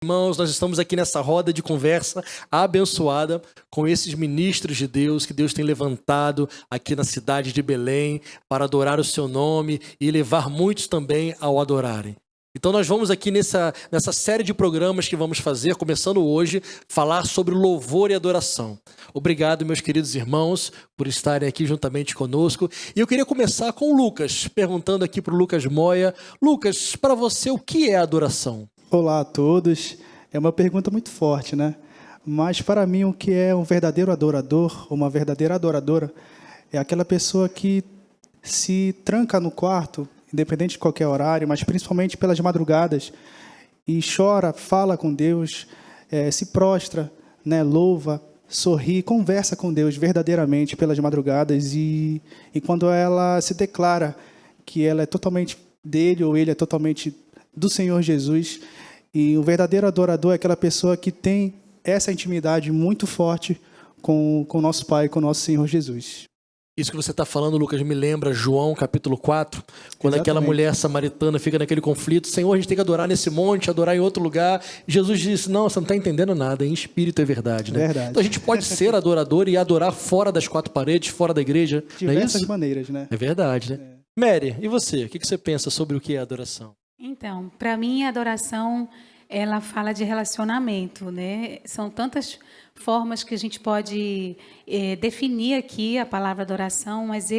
Irmãos, nós estamos aqui nessa roda de conversa abençoada com esses ministros de Deus que Deus tem levantado aqui na cidade de Belém para adorar o seu nome e levar muitos também ao adorarem. Então nós vamos aqui nessa série de programas que vamos fazer, começando hoje, falar sobre louvor e adoração. Obrigado, meus queridos irmãos, por estarem aqui juntamente conosco. E eu queria começar com o Lucas, perguntando aqui para o Lucas Moya. Lucas, para você, o que é adoração? Olá a todos. É uma pergunta muito forte, né? Mas para mim o que é um verdadeiro adorador, uma verdadeira adoradora, é aquela pessoa que se tranca no quarto, independente de qualquer horário, mas principalmente pelas madrugadas, e chora, fala com Deus, se prostra, né? Louva, sorri, conversa com Deus verdadeiramente pelas madrugadas, e quando ela se declara que ela é totalmente dele ou ele é totalmente do Senhor Jesus. E o verdadeiro adorador é aquela pessoa que tem essa intimidade muito forte com o nosso Pai, com o nosso Senhor Jesus. Isso que você está falando, Lucas, me lembra João capítulo 4, quando Exatamente. aquela mulher samaritana fica naquele conflito. Senhor, a gente tem que adorar nesse monte, adorar em outro lugar. E Jesus disse, não, você não está entendendo nada, em espírito é verdade, né? Verdade. Então a gente pode ser adorador e adorar fora das quatro paredes, fora da igreja, não é Diversas isso? maneiras, né? É verdade, né? Mary, e você? O que você pensa sobre o que é adoração? Então, para mim, a adoração, ela fala de relacionamento, né? São tantas formas que a gente pode definir aqui a palavra adoração, mas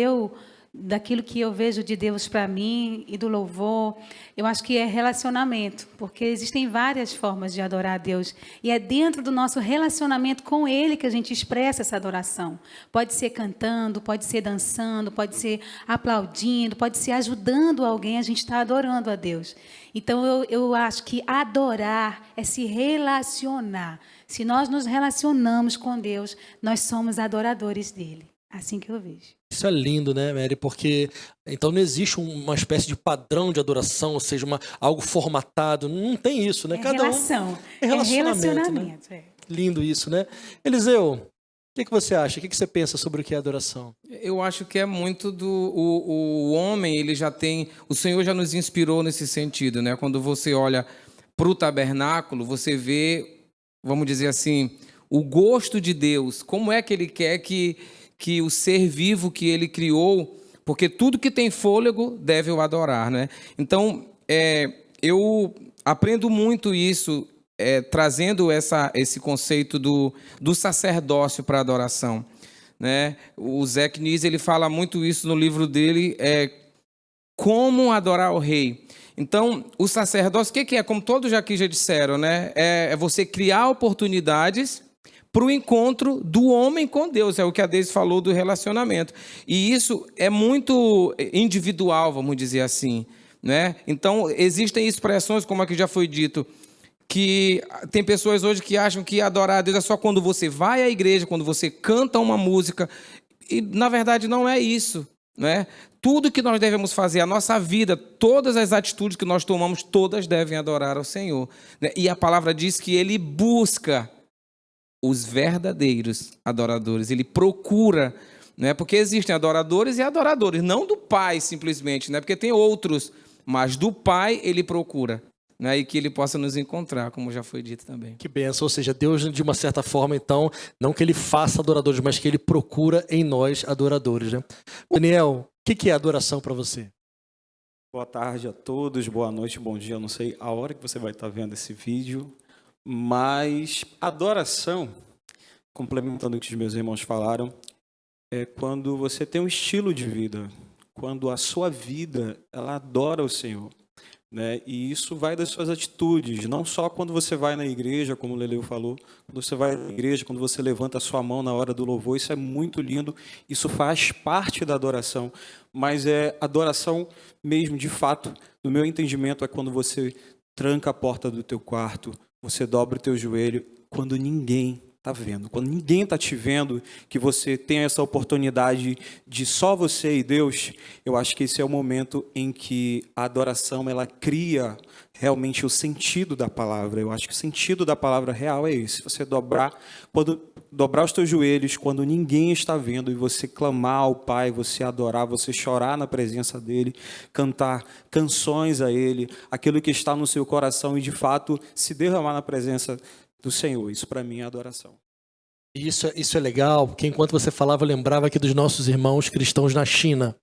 daquilo que eu vejo de Deus para mim e do louvor, eu acho que é relacionamento, porque existem várias formas de adorar a Deus e é dentro do nosso relacionamento com Ele que a gente expressa essa adoração. Pode ser cantando, pode ser dançando, pode ser aplaudindo, pode ser ajudando alguém, a gente está adorando a Deus. Então eu acho que adorar é se relacionar. Se nós nos relacionamos com Deus, nós somos adoradores dele. Assim que eu vejo. Isso é lindo, né, Mary? Porque então não existe uma espécie de padrão de adoração, ou seja, algo formatado. Não tem isso, né? É relação. É relacionamento. Né? Lindo isso, né? Eliseu, o que você acha? O que você pensa sobre o que é adoração? Eu acho que é muito o homem, ele já tem... O Senhor já nos inspirou nesse sentido, né? Quando você olha para o tabernáculo, você vê, vamos dizer assim, o gosto de Deus. Como é que Ele quer que o ser vivo que Ele criou, porque tudo que tem fôlego deve o adorar, né? Então, eu aprendo muito isso, trazendo esse conceito do sacerdócio para a adoração, né? O Zé Knies, ele fala muito isso no livro dele, como adorar o rei. Então, o sacerdócio, o que é? Como todos aqui já disseram, né? É você criar oportunidades para o encontro do homem com Deus, é o que a Deise falou do relacionamento. E isso é muito individual, vamos dizer assim, né? Então, existem expressões, como aqui já foi dito, que tem pessoas hoje que acham que adorar a Deus é só quando você vai à igreja, quando você canta uma música, e na verdade não é isso, né? Tudo que nós devemos fazer, a nossa vida, todas as atitudes que nós tomamos, todas devem adorar ao Senhor, né? E a palavra diz que Ele busca os verdadeiros adoradores, Ele procura, né? Porque existem adoradores e adoradores, não do Pai simplesmente, né? Porque tem outros, mas do Pai Ele procura, né? E que Ele possa nos encontrar, como já foi dito também. Que bênção, ou seja, Deus de uma certa forma, então, não que Ele faça adoradores, mas que Ele procura em nós adoradores, né? Daniel, o que é adoração para você? Boa tarde a todos, boa noite, bom dia, eu não sei a hora que você vai estar vendo esse vídeo, mas adoração, complementando o que os meus irmãos falaram, é quando você tem um estilo de vida, quando a sua vida, ela adora o Senhor, né? E isso vai das suas atitudes, não só quando você vai na igreja, como o Leleu falou, quando você vai na igreja, quando você levanta a sua mão na hora do louvor, isso é muito lindo, isso faz parte da adoração, mas é adoração mesmo, de fato, no meu entendimento, é quando você tranca a porta do teu quarto, você dobra o teu joelho, quando ninguém está vendo, quando ninguém está te vendo, que você tem essa oportunidade de só você e Deus, eu acho que esse é o momento em que a adoração ela cria realmente o sentido da palavra. Eu acho que o sentido da palavra real é esse. Você dobrar os teus joelhos quando ninguém está vendo e você clamar ao Pai, você adorar, você chorar na presença dEle, cantar canções a Ele, aquilo que está no seu coração e de fato se derramar na presença do Senhor. Isso para mim é adoração. Isso é legal, porque enquanto você falava, eu lembrava aqui dos nossos irmãos cristãos na China.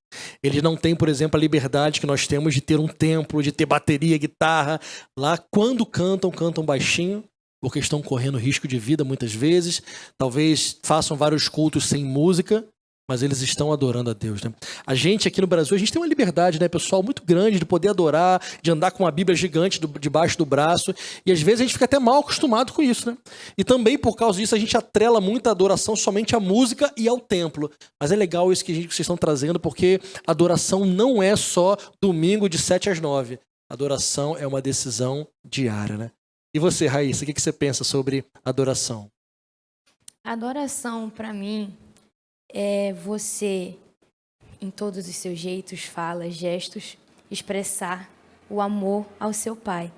Eles não têm, por exemplo, a liberdade que nós temos de ter um templo, de ter bateria, guitarra. Lá, quando cantam baixinho, porque estão correndo risco de vida muitas vezes. Talvez façam vários cultos sem música, mas eles estão adorando a Deus, né? A gente aqui no Brasil, a gente tem uma liberdade, né, pessoal, muito grande de poder adorar, de andar com uma Bíblia gigante debaixo do braço, e às vezes a gente fica até mal acostumado com isso, né? E também por causa disso a gente atrela muito a adoração somente à música e ao templo. Mas é legal isso que vocês estão trazendo, porque adoração não é só domingo de 7 às 9. Adoração é uma decisão diária, né? E você, Raíssa, o que você pensa sobre adoração? Adoração, para mim, é você, em todos os seus jeitos, falas, gestos, expressar o amor ao seu Pai.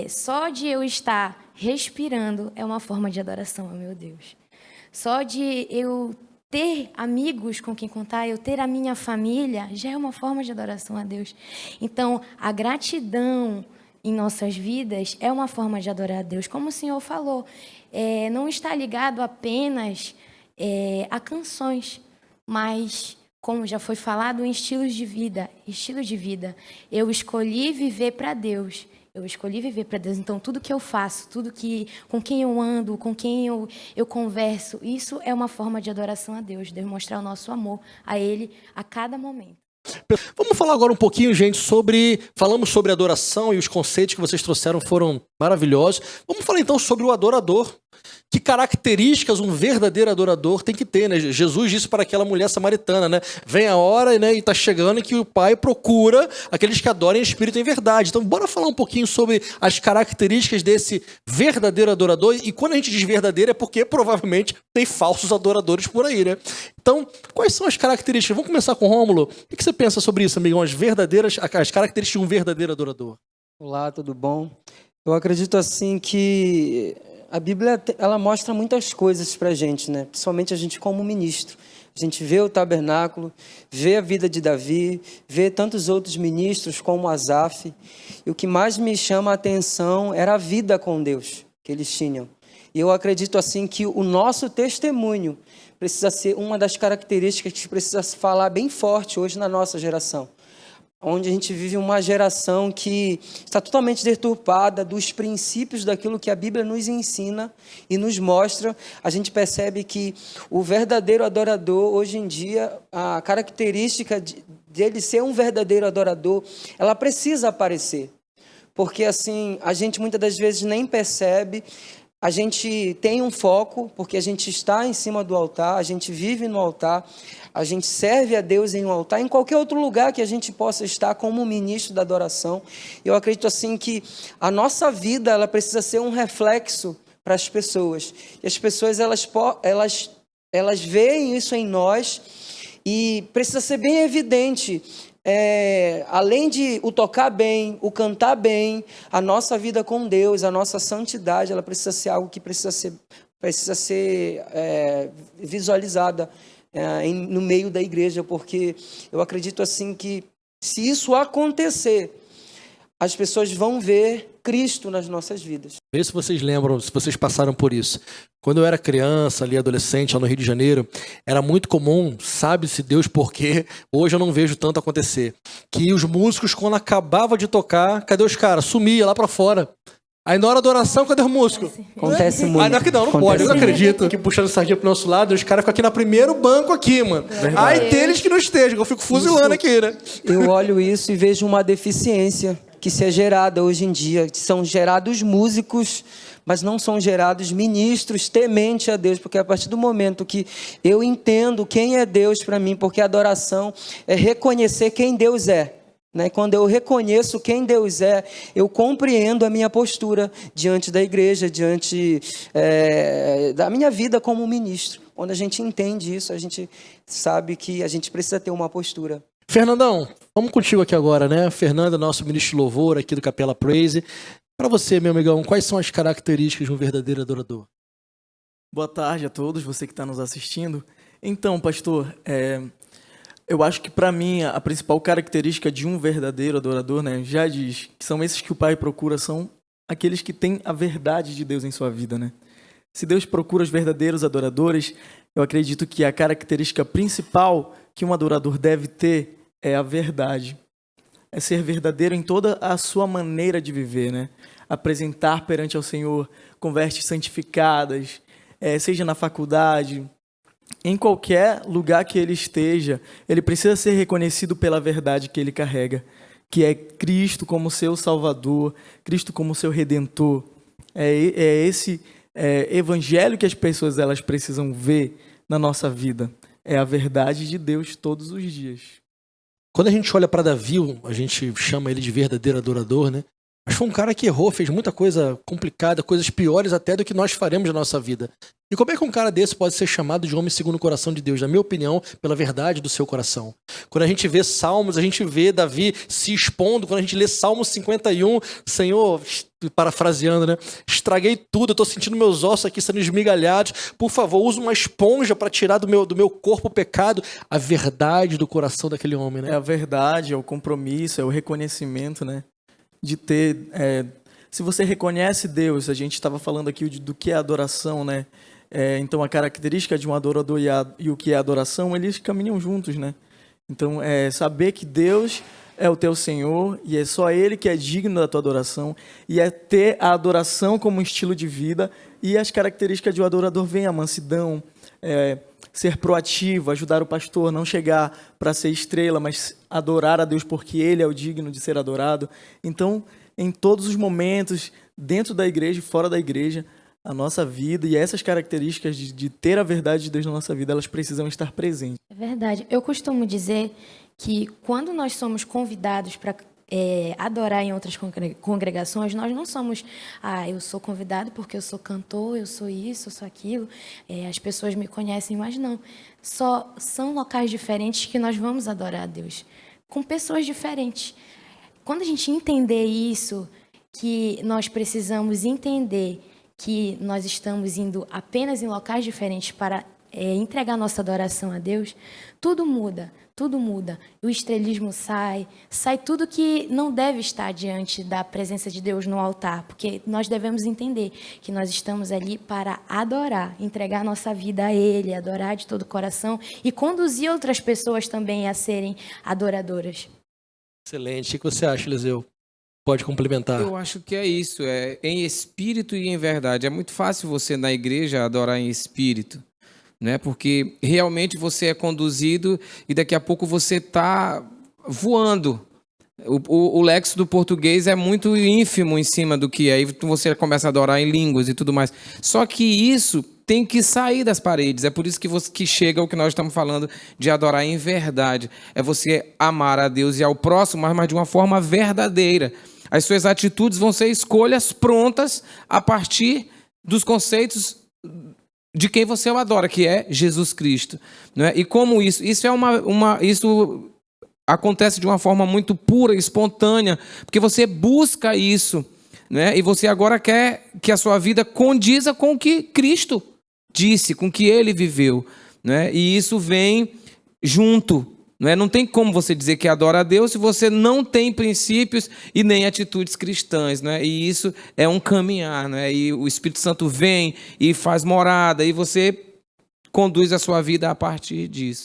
Só de eu estar respirando é uma forma de adoração ao meu Deus. Só de eu ter amigos com quem contar, eu ter a minha família, já é uma forma de adoração a Deus. Então, a gratidão em nossas vidas é uma forma de adorar a Deus. Como o Senhor falou, não está ligado apenas a canções, mas, como já foi falado, em estilos de vida. Estilo de vida. Eu escolhi viver para Deus. Então, tudo que eu faço, com quem eu ando, com quem eu converso, isso é uma forma de adoração a Deus, demonstrar o nosso amor a Ele a cada momento. Vamos falar agora um pouquinho, gente, falamos sobre adoração e os conceitos que vocês trouxeram foram maravilhosos. Vamos falar então sobre o adorador. Que características um verdadeiro adorador tem que ter, né? Jesus disse para aquela mulher samaritana, né? Vem a hora, né? E está chegando que o Pai procura aqueles que adorem em espírito e em verdade. Então, bora falar um pouquinho sobre as características desse verdadeiro adorador. E quando a gente diz verdadeiro é porque provavelmente tem falsos adoradores por aí, né? Então, quais são as características? Vamos começar com o Rômulo. O que você pensa sobre isso, amigão? As características de um verdadeiro adorador. Olá, tudo bom? Eu acredito assim que a Bíblia ela mostra muitas coisas para a gente, né? Principalmente a gente como ministro. A gente vê o tabernáculo, vê a vida de Davi, vê tantos outros ministros como Asaf. E o que mais me chama a atenção era a vida com Deus que eles tinham. E eu acredito assim que o nosso testemunho precisa ser uma das características que precisa se falar bem forte hoje na nossa geração. Onde a gente vive uma geração que está totalmente deturpada dos princípios daquilo que a Bíblia nos ensina e nos mostra. A gente percebe que o verdadeiro adorador, hoje em dia, a característica dele ser um verdadeiro adorador, ela precisa aparecer. Porque assim, a gente muitas das vezes nem percebe. A gente tem um foco, porque a gente está em cima do altar, a gente vive no altar, a gente serve a Deus em um altar, em qualquer outro lugar que a gente possa estar como ministro da adoração. Eu acredito assim que a nossa vida ela precisa ser um reflexo para as pessoas. E as pessoas elas veem isso em nós e precisa ser bem evidente. Além de o tocar bem, o cantar bem, a nossa vida com Deus, a nossa santidade, ela precisa ser algo que precisa ser visualizada no meio da igreja, porque eu acredito assim que se isso acontecer, as pessoas vão ver Cristo nas nossas vidas. Vê se vocês lembram, se vocês passaram por isso. Quando eu era criança, ali adolescente, lá no Rio de Janeiro, era muito comum, sabe-se Deus por quê, hoje eu não vejo tanto acontecer, que os músicos, quando acabavam de tocar, cadê os caras? Sumia lá pra fora. Aí na hora da oração, cadê o músico? Acontece muito. Aí não pode, eu não acredito. Que puxando sardinha pro nosso lado, os caras ficam aqui no primeiro banco aqui, mano. Aí deles que não estejam, eu fico fuzilando aqui, né? Eu olho isso e vejo uma deficiência que se é gerada hoje em dia. São gerados músicos, mas não são gerados ministros temente a Deus, porque a partir do momento que eu entendo quem é Deus para mim, porque a adoração é reconhecer quem Deus é. né? Quando eu reconheço quem Deus é, eu compreendo a minha postura diante da igreja, diante da minha vida como ministro. Quando a gente entende isso, a gente sabe que a gente precisa ter uma postura. Fernandão, vamos contigo aqui agora, né? Fernando, nosso ministro de louvor aqui do Capela Praise. Para você, meu amigão, quais são as características de um verdadeiro adorador? Boa tarde a todos, você que está nos assistindo. Então, pastor, eu acho que para mim a principal característica de um verdadeiro adorador, né, já diz que são esses que o Pai procura, são aqueles que têm a verdade de Deus em sua vida, né? Se Deus procura os verdadeiros adoradores, eu acredito que a característica principal que um adorador deve ter é a verdade. É ser verdadeiro em toda a sua maneira de viver, né? Apresentar perante ao Senhor conversas santificadas, seja na faculdade, em qualquer lugar que ele esteja, ele precisa ser reconhecido pela verdade que ele carrega, que é Cristo como seu Salvador, Cristo como seu Redentor. É esse evangelho que as pessoas elas precisam ver na nossa vida. É a verdade de Deus todos os dias. Quando a gente olha para Davi, a gente chama ele de verdadeiro adorador, né? Mas foi um cara que errou, fez muita coisa complicada, coisas piores até do que nós faremos na nossa vida. E como é que um cara desse pode ser chamado de homem segundo o coração de Deus? Na minha opinião, pela verdade do seu coração. Quando a gente vê Salmos, a gente vê Davi se expondo. Quando a gente lê Salmo 51, Senhor, parafraseando, né? Estraguei tudo, eu tô sentindo meus ossos aqui sendo esmigalhados. Por favor, usa uma esponja para tirar do meu corpo o pecado. A verdade do coração daquele homem, né? É a verdade, é o compromisso, é o reconhecimento, né? De ter... se você reconhece Deus, a gente estava falando aqui do que é adoração, né? Então, a característica de um adorador e o que é adoração, eles caminham juntos, né? Então, saber que Deus é o teu Senhor e é só Ele que é digno da tua adoração, e é ter a adoração como um estilo de vida, e as características de um adorador vêm a mansidão, ser proativo, ajudar o pastor, não chegar para ser estrela, mas adorar a Deus porque Ele é o digno de ser adorado. Então, em todos os momentos, dentro da igreja e fora da igreja, a nossa vida e essas características de ter a verdade de Deus na nossa vida, elas precisam estar presentes. É verdade. Eu costumo dizer que quando nós somos convidados para adorar em outras congregações, nós não somos, eu sou convidado porque eu sou cantor, eu sou isso, eu sou aquilo, as pessoas me conhecem, mas não. Só são locais diferentes que nós vamos adorar a Deus, com pessoas diferentes. Quando a gente entender isso, que nós precisamos entender que nós estamos indo apenas em locais diferentes para entregar nossa adoração a Deus, tudo muda. Tudo muda. O estrelismo sai tudo que não deve estar diante da presença de Deus no altar, porque nós devemos entender que nós estamos ali para adorar, entregar nossa vida a Ele, adorar de todo o coração e conduzir outras pessoas também a serem adoradoras. Excelente. O que você acha, Eliseu? Pode complementar. Eu acho que é isso, em espírito e em verdade. É muito fácil você na igreja adorar em espírito, né? Porque realmente você é conduzido e daqui a pouco você está voando. O léxico do português é muito ínfimo em cima do que é. Aí você começa a adorar em línguas e tudo mais. Só que isso tem que sair das paredes. É por isso que chega o que nós estamos falando de adorar em verdade. É você amar a Deus e ao próximo, mas de uma forma verdadeira. As suas atitudes vão ser escolhas prontas a partir dos conceitos de quem você o adora, que é Jesus Cristo, não é? E como isso é isso acontece de uma forma muito pura, espontânea, porque você busca isso, né? E você agora quer que a sua vida condiza com o que Cristo disse, com o que Ele viveu, né? E isso vem junto, não é? Não tem como você dizer que adora a Deus se você não tem princípios e nem atitudes cristãs, não é? E isso é um caminhar, não é? E o Espírito Santo vem e faz morada e você conduz a sua vida a partir disso.